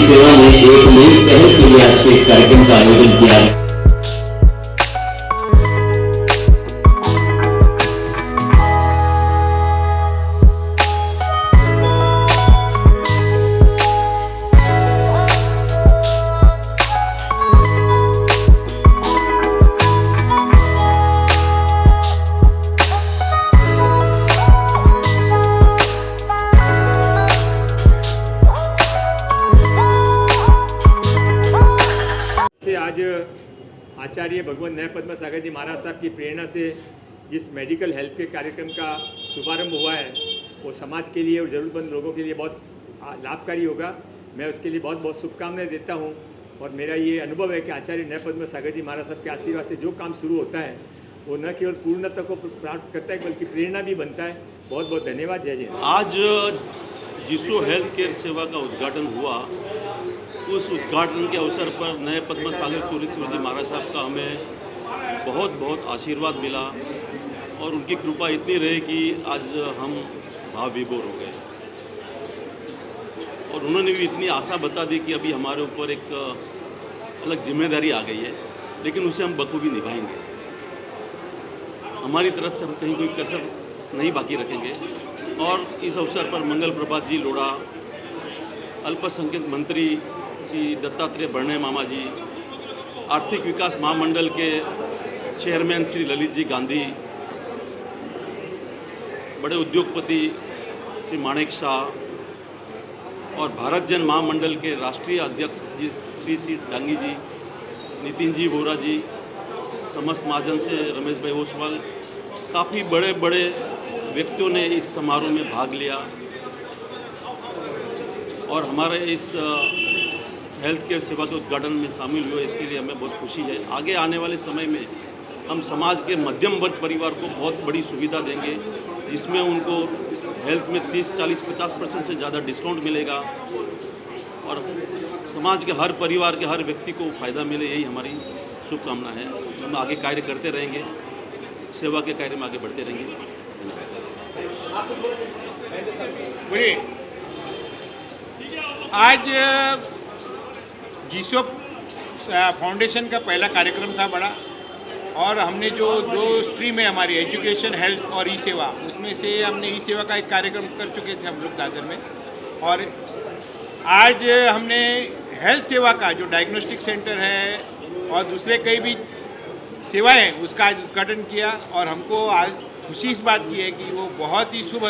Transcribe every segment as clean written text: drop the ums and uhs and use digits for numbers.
सेवा में एक नई पहल के लिए आज के इस कार्यक्रम का आयोजन किया है। आज आचार्य भगवान न्याय पद्म सागर जी महाराज साहब की प्रेरणा से जिस मेडिकल हेल्थ के कार्यक्रम का शुभारंभ हुआ है वो समाज के लिए और ज़रूरतमंद लोगों के लिए बहुत लाभकारी होगा। मैं उसके लिए बहुत बहुत शुभकामनाएं देता हूं और मेरा ये अनुभव है कि आचार्य न्याय पद्म सागर जी महाराज साहब के आशीर्वाद से जो काम शुरू होता है वो न केवल पूर्णता को प्राप्त करता है बल्कि प्रेरणा भी बनता है। बहुत बहुत धन्यवाद। जय जय। आज जिसो हेल्थ केयर सेवा का उद्घाटन हुआ, उस उद्घाटन के अवसर पर नए पद्म सागर सूर्येश्वर जी महाराज साहब का हमें बहुत बहुत आशीर्वाद मिला और उनकी कृपा इतनी रही कि आज हम भाव विभोर हो गए और उन्होंने भी इतनी आशा बता दी कि अभी हमारे ऊपर एक अलग जिम्मेदारी आ गई है, लेकिन उसे हम बखूबी निभाएंगे। हमारी तरफ से हम कहीं कोई कसर नहीं बाकी रखेंगे। और इस अवसर पर मंगल प्रभात जी लोढ़ा, अल्पसंख्यक मंत्री श्री दत्तात्रेय भरणे मामा जी, आर्थिक विकास महामंडल के चेयरमैन श्री ललित जी गांधी, बड़े उद्योगपति श्री माणेक शाह और भारत जन महामंडल के राष्ट्रीय अध्यक्ष जी श्री डांगी जी, नितिन जी वोरा जी, समस्त महाजन से रमेश भाई ओसवाल, काफ़ी बड़े बड़े व्यक्तियों ने इस समारोह में भाग लिया और हमारे इस हेल्थ केयर सेवा के उद्घाटन में शामिल हुए। इसके लिए हमें बहुत खुशी है। आगे आने वाले समय में हम समाज के मध्यम वर्ग परिवार को बहुत बड़ी सुविधा देंगे, जिसमें उनको हेल्थ में 30, 40, 50% से ज़्यादा डिस्काउंट मिलेगा और समाज के हर परिवार के हर व्यक्ति को फ़ायदा मिले, यही हमारी शुभकामना है। हम आगे कार्य करते रहेंगे, सेवा के कार्य में आगे बढ़ते रहेंगे। आज जिसो फाउंडेशन का पहला कार्यक्रम था बड़ा, और हमने जो 2 स्ट्रीम है हमारी, एजुकेशन, हेल्थ और ई सेवा, उसमें से हमने ई सेवा का एक कार्यक्रम कर चुके थे हम लोग दादर में। और आज हमने हेल्थ सेवा का जो डायग्नोस्टिक सेंटर है और दूसरे कई भी सेवाएं हैं उसका आज उद्घाटन किया। और हमको आज खुशी इस बात की है कि वो बहुत ही शुभ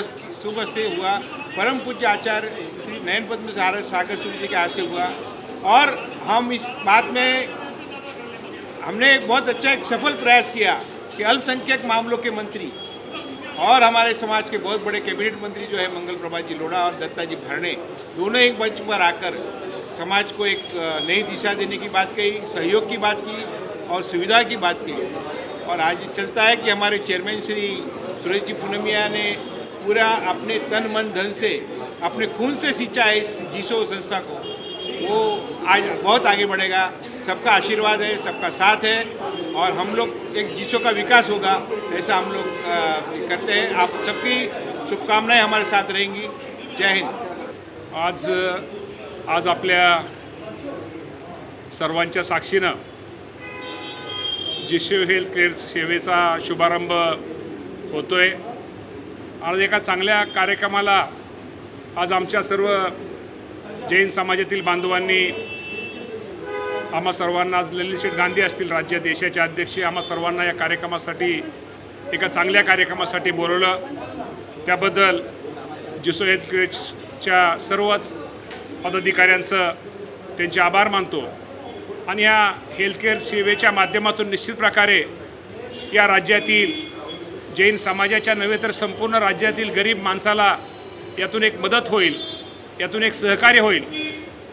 हस्ते हुआ, परम पूज्य आचार्य श्री नयन पद्म सागर सूर्य जी के हाथ से हुआ। और हम इस बात में हमने एक बहुत अच्छा एक सफल प्रयास किया कि अल्पसंख्यक मामलों के मंत्री और हमारे समाज के बहुत बड़े कैबिनेट मंत्री जो है मंगल प्रभात जी लोढ़ा और दत्ता जी भरणे, दोनों एक मंच पर आकर समाज को एक नई दिशा देने की बात कही, सहयोग की बात की और सुविधा की बात की। और आज चलता है कि हमारे चेयरमैन श्री सुरेश जी पूनमिया ने पूरा अपने तन मन धन से, अपने खून से सींचा है इस जिसो संस्था को। वो आज बहुत आगे बढ़ेगा। सबका आशीर्वाद है, सबका साथ है और हम लोग एक जिसो का विकास होगा ऐसा हम लोग करते हैं। आप सबकी शुभकामनाएं हमारे साथ रहेंगी। जय हिंद। आज आपल्या सर्वांच्या साक्षीनं जिसो हेल्थ केअर सेवेचा शुभारंभ होतोय। आज एका चांगल्या कार्यक्रमाला आज आमच्या सर्व जैन समाजातील बांधवांनी आम्हा सर्वांना, आज ललित शेठ गांधी असतील राज्य देशाचे अध्यक्ष, आम्हा सर्वांना या कार्यक्रमासाठी, एका चांगल्या कार्यक्रमासाठी बोलवलं। त्याबद्दल जिसो हेल्थ केअरच्या सर्वच पदाधिकाऱ्यांचं त्यांचे आभार मानतो। आणि या हेल्थ केअर सेवेच्या माध्यमातून निश्चित प्रकारे या राज्यातील जैन समाजाच्या नव्हे तर संपूर्ण राज्यातील गरीब माणसाला यातून एक मदत होईल, यातून एक सहकार्य होईल,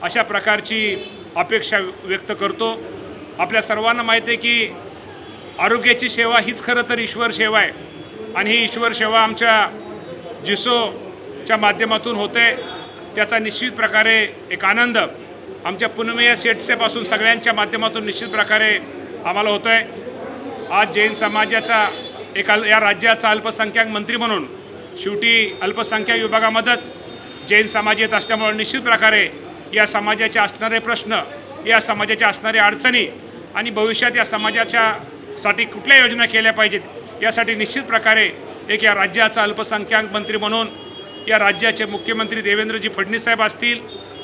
अशा प्रकारची अपेक्षा व्यक्त करतो। आपल्या सर्वांना माहिती आहे की आरोग्याची सेवा हीच खरं तर ईश्वर सेवा आहे आणि ही ईश्वर सेवा आमच्या जिसोच्या माध्यमातून होते। त्याचा निश्चित प्रकारे एक आनंद आमच्या पुनमेय सेटसेपासून सगळ्यांच्या माध्यमातून निश्चित प्रकारे आम्हाला होतो आहे। आज जैन समाजाचा एक या राज्याचा अल्पसंख्याक मंत्री म्हणून शेवटी अल्पसंख्याक विभागामध्येच जैन समाज येत असल्यामुळे निश्चित प्रकारे या समाजाचे असणारे प्रश्न, या समाजाच्या असणाऱ्या अडचणी आणि भविष्यात या समाजाच्यासाठी कुठल्या योजना केल्या पाहिजेत यासाठी निश्चित प्रकारे एक या राज्याचा अल्पसंख्याक मंत्री म्हणून या राज्याचे मुख्यमंत्री देवेंद्रजी फडणवीस साहेब असतील,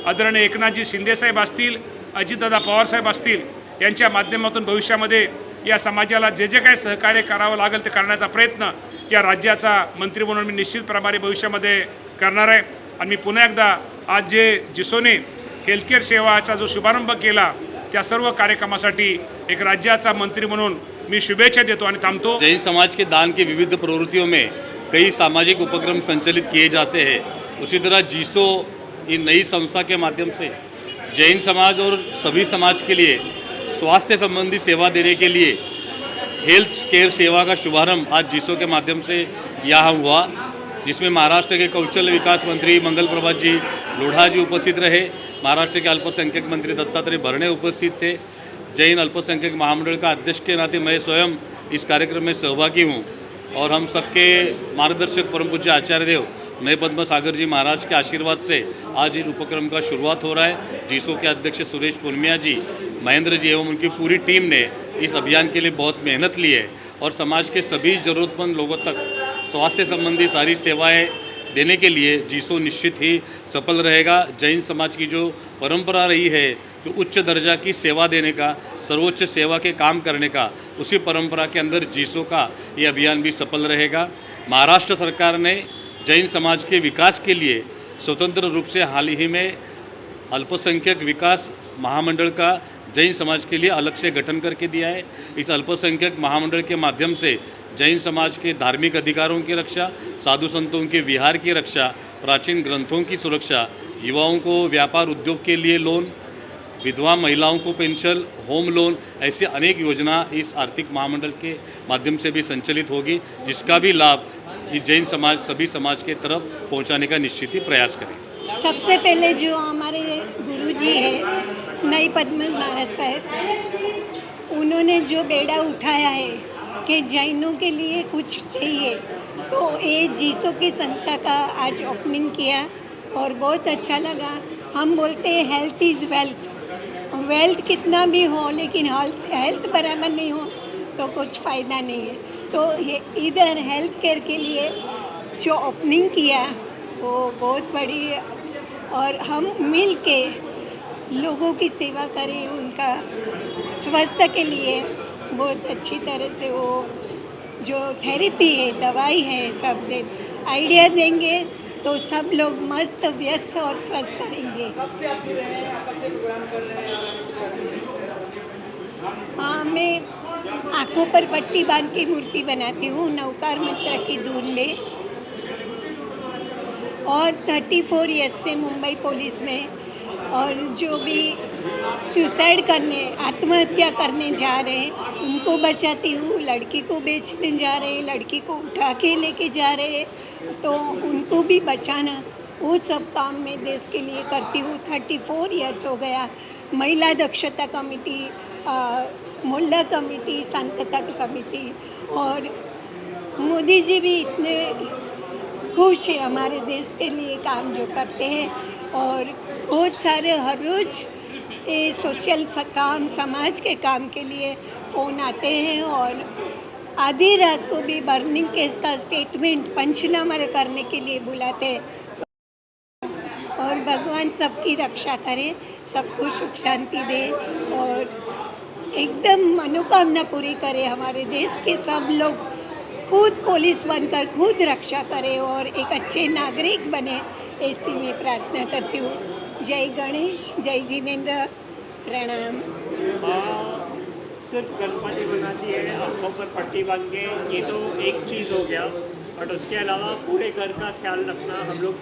आदरणीय एकनाथजी शिंदे साहेब असतील, अजितदादा पवार साहेब असतील, यांच्या माध्यमातून भविष्यामध्ये या समाजाला जे जे काही सहकार्य करावं लागेल ते करण्याचा प्रयत्न या राज्याचा मंत्री म्हणून मी निश्चितप्रमाणे भविष्यामध्ये करणार आहे. आणि मी पुन्हा एकदा आज जे जिसोने हेल्थकेअर सेवाचा जो शुभारंभ केला त्या सर्व कार्यक्रमासाठी एक राज्याचा मंत्री म्हणून मैं शुभेच्छा देता और थामतो। जैन समाज के दान की विविध प्रवृत्तियों में कई सामाजिक उपक्रम संचालित किए जाते हैं। उसी तरह जीसो इन नई संस्था के माध्यम से जैन समाज और सभी समाज के लिए स्वास्थ्य संबंधी सेवा देने के लिए हेल्थ केयर सेवा का शुभारंभ आज जीसो के माध्यम से यहाँ हुआ, जिसमें महाराष्ट्र के कौशल विकास मंत्री मंगल प्रभात जी लोढ़ा जी उपस्थित रहे, महाराष्ट्र के अल्पसंख्यक मंत्री दत्तात्रेय भरणे उपस्थित थे। जैन अल्पसंख्यक महामंडल का अध्यक्ष के नाते मैं स्वयं इस कार्यक्रम में सहभागी हूँ और हम सबके मार्गदर्शक परम पूज्य आचार्य देव नए पद्म सागर जी महाराज के आशीर्वाद से आज इस उपक्रम का शुरुआत हो रहा है। जीसो के अध्यक्ष सुरेश पुनमिया जी, महेंद्र जी एवं उनकी पूरी टीम ने इस अभियान के लिए बहुत मेहनत ली है और समाज के सभी ज़रूरतमंद लोगों तक स्वास्थ्य संबंधी सारी सेवाएं देने के लिए जीसो निश्चित ही सफल रहेगा। जैन समाज की जो परंपरा रही है कि उच्च दर्जा की सेवा देने का, सर्वोच्च सेवा के काम करने का, उसी परंपरा के अंदर जीसो का ये अभियान भी सफल रहेगा। महाराष्ट्र सरकार ने जैन समाज के विकास के लिए स्वतंत्र रूप से हाल ही में अल्पसंख्यक विकास महामंडल का जैन समाज के लिए अलग से गठन करके दिया है। इस अल्पसंख्यक महामंडल के माध्यम से जैन समाज के धार्मिक अधिकारों की रक्षा, साधु संतों के विहार की रक्षा, प्राचीन ग्रंथों की सुरक्षा, युवाओं को व्यापार उद्योग के लिए लोन, विधवा महिलाओं को पेंशन, होम लोन, ऐसे अनेक योजना इस आर्थिक महामंडल के माध्यम से भी संचालित होगी, जिसका भी लाभ ये जैन समाज सभी समाज के तरफ पहुंचाने का निश्चित ही प्रयास करें। सबसे पहले जो हमारे गुरुजी है नई पद्म महाराज साहब, उन्होंने जो बेड़ा उठाया है कि जैनों के लिए कुछ चाहिए, तो ये जीसो की संस्था का आज ओपनिंग किया और बहुत अच्छा लगा। हम बोलते हैं हेल्थ इज़ वेल्थ, वेल्थ कितना भी हो लेकिन हेल्थ बराबर नहीं हो तो कुछ फ़ायदा नहीं है। तो ये इधर हेल्थ केयर के लिए जो ओपनिंग किया वो बहुत बड़ी, और हम मिल के लोगों की सेवा करें, उनका स्वास्थ्य के लिए बहुत अच्छी तरह से वो जो थेरेपी है, दवाई है, सब दे आइडिया देंगे तो सब लोग मस्त व्यस्त और स्वस्थ रहेंगे। कब से आप जुड़े हैं, कब से प्रोग्राम कर रहे हैं? हाँ, मैं आँखों पर पट्टी बांध के मूर्ति बनाती हूँ नवकार मंत्र की धुन में, और 34 ईयर्स से मुंबई पुलिस में, और जो भी सुसाइड करने, आत्महत्या करने जा रहे हैं उनको बचाती हूँ। लड़की को बेचने जा रहे हैं, लड़की को उठा के लेके जा रहे हैं, तो उनको भी बचाना, वो सब काम मैं देश के लिए करती हूँ। 34 ईयर्स हो गया। महिला दक्षता कमेटी, मोहल्ला कमेटी, संतता समिति, और मोदी जी भी इतने खुश है हमारे देश के लिए काम जो करते हैं, और बहुत सारे हर रोज़ ये सोशल काम, समाज के काम के लिए फ़ोन आते हैं, और आधी रात को भी बर्निंग केस का स्टेटमेंट पंचनामा करने के लिए बुलाते हैं। और भगवान सबकी रक्षा करे, सबको सुख शांति दे और एकदम मनोकामना पूरी करे। हमारे देश के सब लोग खुद पुलिस बनकर खुद रक्षा करें और एक अच्छे नागरिक बने, ऐसी मैं प्रार्थना करती हूँ। जय गणेश, जय जिनेंद्र, प्रणाम। सिर्फ गणपति बनाती है, आँखों पर पट्टी बांध के, ये तो एक चीज़ हो गया, बट उसके अलावा पूरे घर का ख्याल रखना। हम लोग,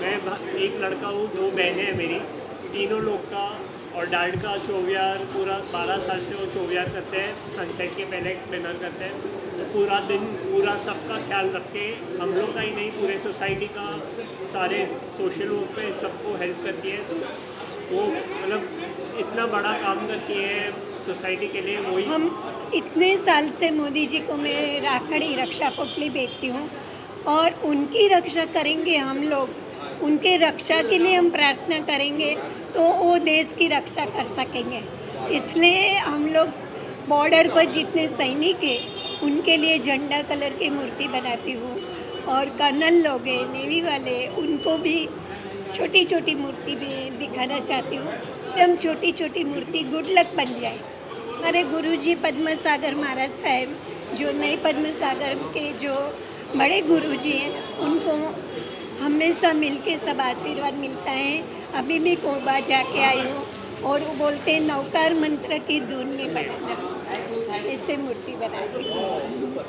मैं एक लड़का हूँ, 2 बहनें हैं मेरी, तीनों लोग का, और डैड का चौवियार पूरा 12 साल से वो चौवियार करते हैं, सनसेट के पहले डिनर करते हैं, तो पूरा दिन पूरा सबका ख्याल रख के, हम लोग का ही नहीं पूरे सोसाइटी का, सारे सोशल वर्क पे सबको हेल्प करती है। वो मतलब इतना बड़ा काम करती है सोसाइटी के लिए। वही हम इतने साल से मोदी जी को मैं राखड़ी, रक्षा पोटली बेचती हूँ, और उनकी रक्षा करेंगे हम लोग, उनके रक्षा के लिए हम प्रार्थना करेंगे तो वो देश की रक्षा कर सकेंगे। इसलिए हम लोग बॉर्डर पर जितने सैनिक हैं उनके लिए झंडा कलर की मूर्ति बनाती हूँ, और कर्नल लोग हैं नेवी वाले, उनको भी छोटी छोटी मूर्ति भी दिखाना चाहती हूँ। एकदम छोटी छोटी मूर्ति गुड लक बन जाए। हमारे गुरुजी पद्म सागर महाराज साहब, जो नए पद्म सागर के जो बड़े गुरुजी हैं, उनको हमेशा मिलके सब आशीर्वाद मिलता है। अभी भी कोरबा जाके आई हूँ और वो बोलते हैं नौकार मंत्र की धुन में बनाना, ऐसे मूर्ति बनाती हूँ।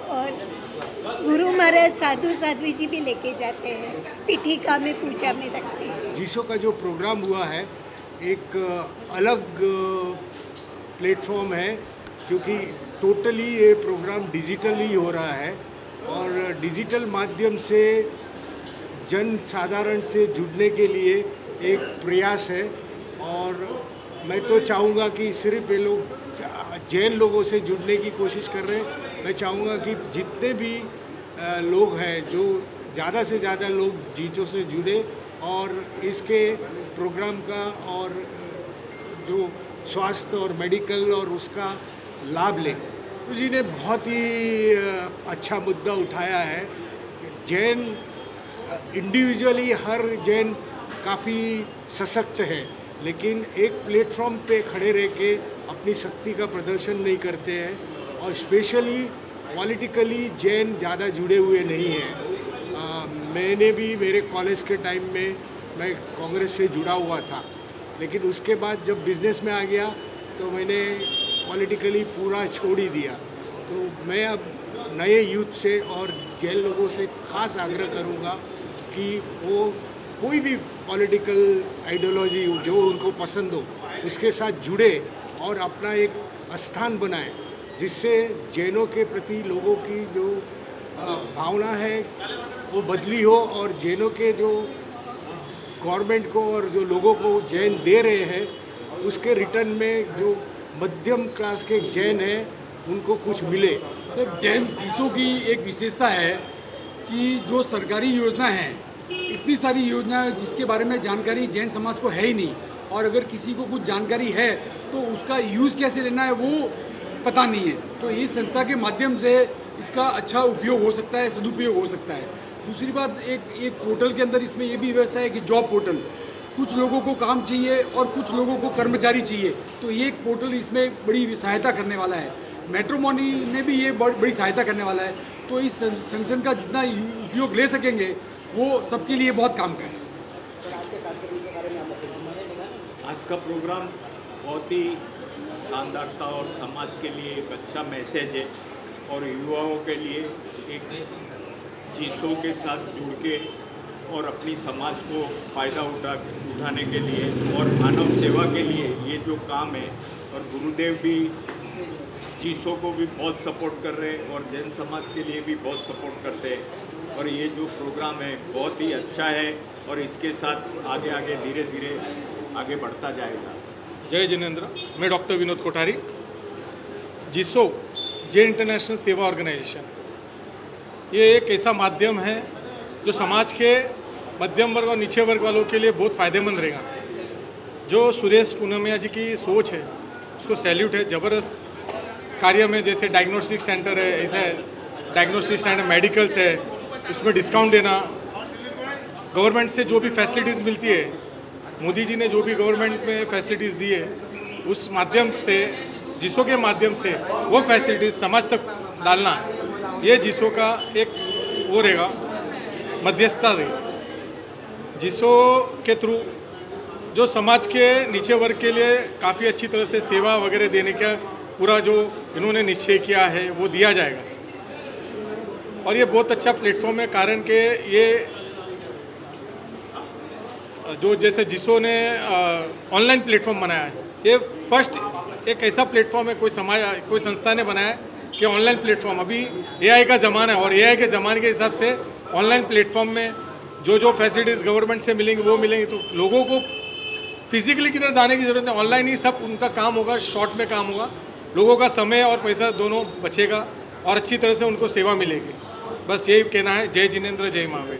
और गुरु महाराज साधु साध्वी जी भी लेके जाते हैं, पीठिका में पूजा में रखते हैं। जीसो का जो प्रोग्राम हुआ है एक अलग प्लेटफॉर्म है, क्योंकि टोटली ये प्रोग्राम डिजिटली हो रहा है और डिजिटल माध्यम से जन साधारण से जुड़ने के लिए एक प्रयास है। और मैं तो चाहूँगा कि सिर्फ ये लोग जैन लोगों से जुड़ने की कोशिश कर रहे हैं। मैं चाहूँगा कि जितने भी लोग हैं, जो ज़्यादा से ज़्यादा लोग जीजो से जुड़े और इसके प्रोग्राम का और जो स्वास्थ्य और मेडिकल और उसका लाभ लें। तो जी ने बहुत ही अच्छा मुद्दा उठाया है। जैन इंडिविजुअली हर जैन काफ़ी सशक्त है, लेकिन एक प्लेटफॉर्म पे खड़े रह के अपनी शक्ति का प्रदर्शन नहीं करते हैं, और स्पेशली पॉलिटिकली जैन ज़्यादा जुड़े हुए नहीं हैं। मैंने भी मेरे कॉलेज के टाइम में मैं कांग्रेस से जुड़ा हुआ था, लेकिन उसके बाद जब बिज़नेस में आ गया तो मैंने पॉलिटिकली पूरा छोड़ ही दिया। तो मैं अब नए यूथ से और जैन लोगों से खास आग्रह करूँगा कि वो कोई भी पॉलिटिकल आइडियोलॉजी जो उनको पसंद हो उसके साथ जुड़े और अपना एक स्थान बनाए, जिससे जैनों के प्रति लोगों की जो भावना है वो बदली हो, और जैनों के जो गवर्नमेंट को और जो लोगों को जैन दे रहे हैं उसके रिटर्न में जो मध्यम क्लास के जैन हैं उनको कुछ मिले। सर, जैन जीसो की एक विशेषता है कि जो सरकारी योजना है, इतनी सारी योजना जिसके बारे में जानकारी जैन समाज को है ही नहीं, और अगर किसी को कुछ जानकारी है तो उसका यूज़ कैसे लेना है वो पता नहीं है। तो इस संस्था के माध्यम से इसका अच्छा उपयोग हो सकता है, सदुपयोग हो सकता है। दूसरी बात, एक पोर्टल के अंदर इसमें ये भी व्यवस्था है कि जॉब पोर्टल, कुछ लोगों को काम चाहिए और कुछ लोगों को कर्मचारी चाहिए, तो ये एक पोर्टल इसमें बड़ी सहायता करने वाला है। मैट्रिमोनी में भी ये बड़ी सहायता करने वाला है। तो इस संगठन का जितना उपयोग ले सकेंगे वो सबके लिए बहुत काम का है। आज का प्रोग्राम बहुत ही शानदार था और समाज के लिए एक अच्छा मैसेज है, और युवाओं के लिए एक जीसो के साथ जुड़ के और अपनी समाज को फ़ायदा उठाने के लिए और मानव सेवा के लिए ये जो काम है, और गुरुदेव भी जीसो को भी बहुत सपोर्ट कर रहे हैं और जैन समाज के लिए भी बहुत सपोर्ट करते हैं, और ये जो प्रोग्राम है बहुत ही अच्छा है और इसके साथ आगे आगे धीरे धीरे आगे बढ़ता जाएगा। जय जिनेंद्र। मैं डॉक्टर विनोद कोठारी। जीसो जैन इंटरनेशनल सेवा ऑर्गेनाइजेशन, ये एक ऐसा माध्यम है जो समाज के मध्यम वर्ग और नीचे वर्ग वालों के लिए बहुत फ़ायदेमंद रहेगा। जो सुरेश पूनमिया जी की सोच है उसको सैल्यूट है। ज़बरदस्त कार्य में, जैसे डायग्नोस्टिक सेंटर है, ऐसा डायग्नोस्टिक सेंटर मेडिकल्स है, उसमें डिस्काउंट देना, गवर्नमेंट से जो भी फैसिलिटीज़ मिलती है, मोदी जी ने जो भी गवर्नमेंट में फैसिलिटीज़ दी है उस माध्यम से, जीसो के माध्यम से वो फैसिलिटीज़ समाज तक डालना, ये जीसो का एक वो रहेगा, मध्यस्थता रहेगी। जीसो के थ्रू जो समाज के नीचे वर्ग के लिए काफ़ी अच्छी तरह से सेवा वगैरह देने का पूरा जो इन्होंने निश्चय किया है वो दिया जाएगा, और ये बहुत अच्छा प्लेटफॉर्म है। कारण के ये जो जैसे जीसो ने ऑनलाइन प्लेटफॉर्म बनाया है, ये फर्स्ट एक ऐसा प्लेटफॉर्म है कोई संस्था ने बनाया है कि ऑनलाइन प्लेटफॉर्म। अभी एआई का ज़माना है और एआई के ज़माने के हिसाब से ऑनलाइन प्लेटफॉर्म में जो फैसिलिटीज़ गवर्नमेंट से मिलेंगी वो मिलेंगी, तो लोगों को फिजिकली किधर जाने की ज़रूरत नहीं, ऑनलाइन ही सब उनका काम होगा, शॉर्ट में काम होगा, लोगों का समय और पैसा दोनों बचेगा और अच्छी तरह से उनको सेवा मिलेगी। बस यही कहना है। जय जिनेंद्र, जय महावीर।